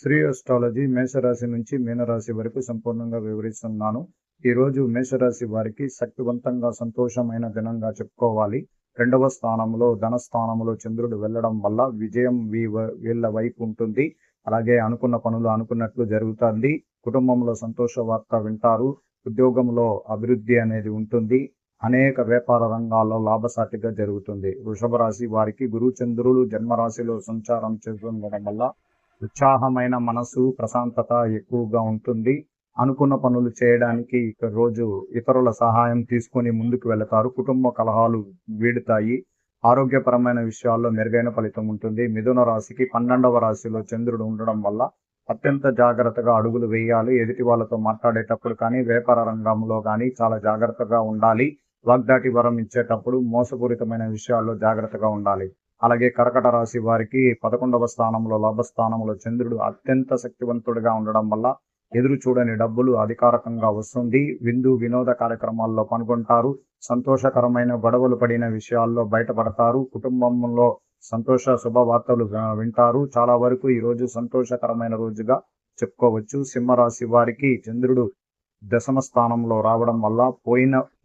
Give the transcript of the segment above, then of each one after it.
Shri astrology మేషరాశి నుంచి మీనరాశి వరకు సంపూర్ణంగా వివరిస్తున్నాను. ఈరోజు మేషరాశి వారికి శక్తివంతంగా సంతోషమైన దినంగా చెప్పుకోవాలి. 2వ స్థానంలో ధనస్థానంలో చంద్రుడు వెళ్ళడం వల్ల విజయం వీళ్ళ వైపు ఉంటుంది. అలాగే అనుకున్న పనులు అనుకున్నట్లు జరుగుతుంది. కుటుంబంలో సంతోష వార్త వింటారు. ఉద్యోగంలో అభివృద్ధి అనేది ఉంటుంది. అనేక వ్యాపార రంగాల్లో లాభసాటిగా జరుగుతుంది. వృషభ రాశి వారికి గురు చంద్రులు జన్మరాశిలో సంచారం చేస్తుండడం వల్ల ఉత్సాహమైన మనసు, ప్రశాంతత ఎక్కువగా ఉంటుంది. అనుకున్న పనులు చేయడానికి రోజు ఇతరుల సహాయం తీసుకొని ముందుకు వెళతారు. కుటుంబ కలహాలు వీడుతాయి. ఆరోగ్యపరమైన విషయాల్లో మెరుగైన ఫలితం ఉంటుంది. మిథున రాశికి 12వ రాశిలో చంద్రుడు ఉండడం వల్ల అత్యంత జాగ్రత్తగా అడుగులు వేయాలి. ఎదుటి వాళ్ళతో మాట్లాడేటప్పుడు కానీ, వ్యాపార రంగంలో కానీ చాలా జాగ్రత్తగా ఉండాలి. వాగ్దాటి వరం ఇచ్చేటప్పుడు మోసపూరితమైన విషయాల్లో జాగ్రత్తగా ఉండాలి. అలాగే కర్కట రాశి వారికి 11వ స్థానంలో లాభస్థానంలో చంద్రుడు అత్యంత శక్తివంతుడిగా ఉండడం వల్ల ఎదురు చూడని డబ్బులు అధికారికంగా వస్తుంది. వినోద కార్యక్రమాల్లో పాల్గొంటారు. సంతోషకరమైన గొడవలు పడిన విషయాల్లో బయటపడతారు. కుటుంబంలో సంతోష శుభవార్తలు వింటారు. చాలా వరకు ఈరోజు సంతోషకరమైన రోజుగా చెప్పుకోవచ్చు. సింహరాశి వారికి చంద్రుడు 10వ స్థానంలో రావడం వల్ల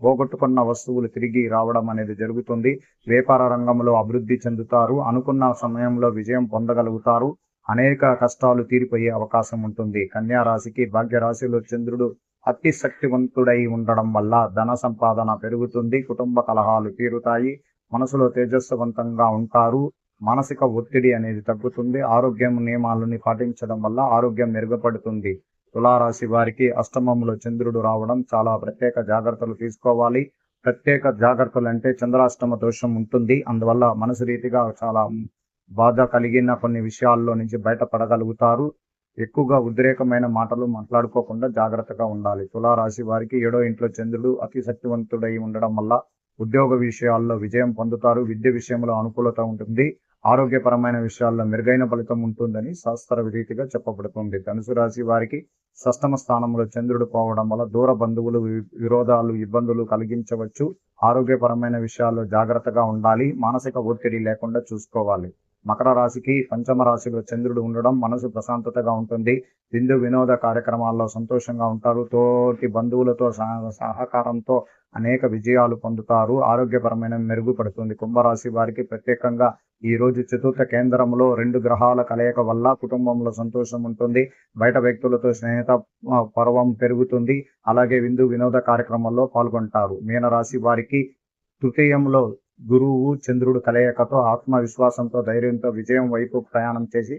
పోగొట్టుకున్న వస్తువులు తిరిగి రావడం అనేది జరుగుతుంది. వ్యాపార రంగంలో అభివృద్ధి చెందుతారు. అనుకున్న సమయంలో విజయం పొందగలుగుతారు. అనేక కష్టాలు తీరిపోయే అవకాశం ఉంటుంది. కన్యా రాశికి భాగ్యరాశిలో చంద్రుడు అతి శక్తివంతుడై ఉండడం వల్ల ధన సంపాదన పెరుగుతుంది. కుటుంబ కలహాలు తీరుతాయి. మనసులో తేజస్వంతంగా ఉంటారు. మానసిక ఒత్తిడి అనేది తగ్గుతుంది. ఆరోగ్యం నియమాలని పాటించడం వల్ల ఆరోగ్యం మెరుగుపడుతుంది. తులారాశి వారికి అష్టమంలో చంద్రుడు రావడం చాలా ప్రత్యేక జాగ్రత్తలు తీసుకోవాలి. ప్రత్యేక జాగ్రత్తలు అంటే చంద్రాష్టమ దోషం ఉంటుంది. అందువల్ల మనసు రీతిగా చాలా బాధ కలిగిన కొన్ని విషయాల్లో నుంచి బయటపడగలుగుతారు. ఎక్కువగా ఉద్రేకమైన మాటలు మాట్లాడుకోకుండా జాగ్రత్తగా ఉండాలి. తులారాశి వారికి 7వ ఇంట్లో చంద్రుడు అతి శక్తివంతుడై ఉండడం వల్ల ఉద్యోగ విషయాల్లో విజయం పొందుతారు. విద్య విషయంలో అనుకూలత ఉంటుంది. ఆరోగ్యపరమైన విషయాల్లో మెరుగైన ఫలితం ఉంటుందని శాస్త్ర రీతిగా చెప్పబడుతుంది. ధనుసు రాశి వారికి 6వ స్థానంలో చంద్రుడు పోవడం వల్ల దూర బంధువులు విరోధాలు ఇబ్బందులు కలిగించవచ్చు. ఆరోగ్యపరమైన విషయాల్లో జాగ్రత్తగా ఉండాలి. మానసిక ఒత్తిడి లేకుండా చూసుకోవాలి. మకర రాశికి 5వ రాశిలో చంద్రుడు ఉండడం మనసు ప్రశాంతతగా ఉంటుంది. వినోద కార్యక్రమాల్లో సంతోషంగా ఉంటారు. తోటి బంధువులతో సహకారంతో అనేక విజయాలు పొందుతారు. ఆరోగ్యపరమైన మెరుగుపడుతుంది. కుంభరాశి వారికి ప్రత్యేకంగా ఈ రోజు చతుర్థ కేంద్రంలో 2 గ్రహాల కలయిక వల్ల కుటుంబంలో సంతోషం ఉంటుంది. బయట వ్యక్తులతో స్నేహిత పర్వం పెరుగుతుంది. అలాగే వినోద కార్యక్రమాల్లో పాల్గొంటారు. మీనరాశి వారికి తృతీయంలో గురువు చంద్రుడు కలయికతో ఆత్మవిశ్వాసంతో ధైర్యంతో విజయం వైపు ప్రయాణం చేసి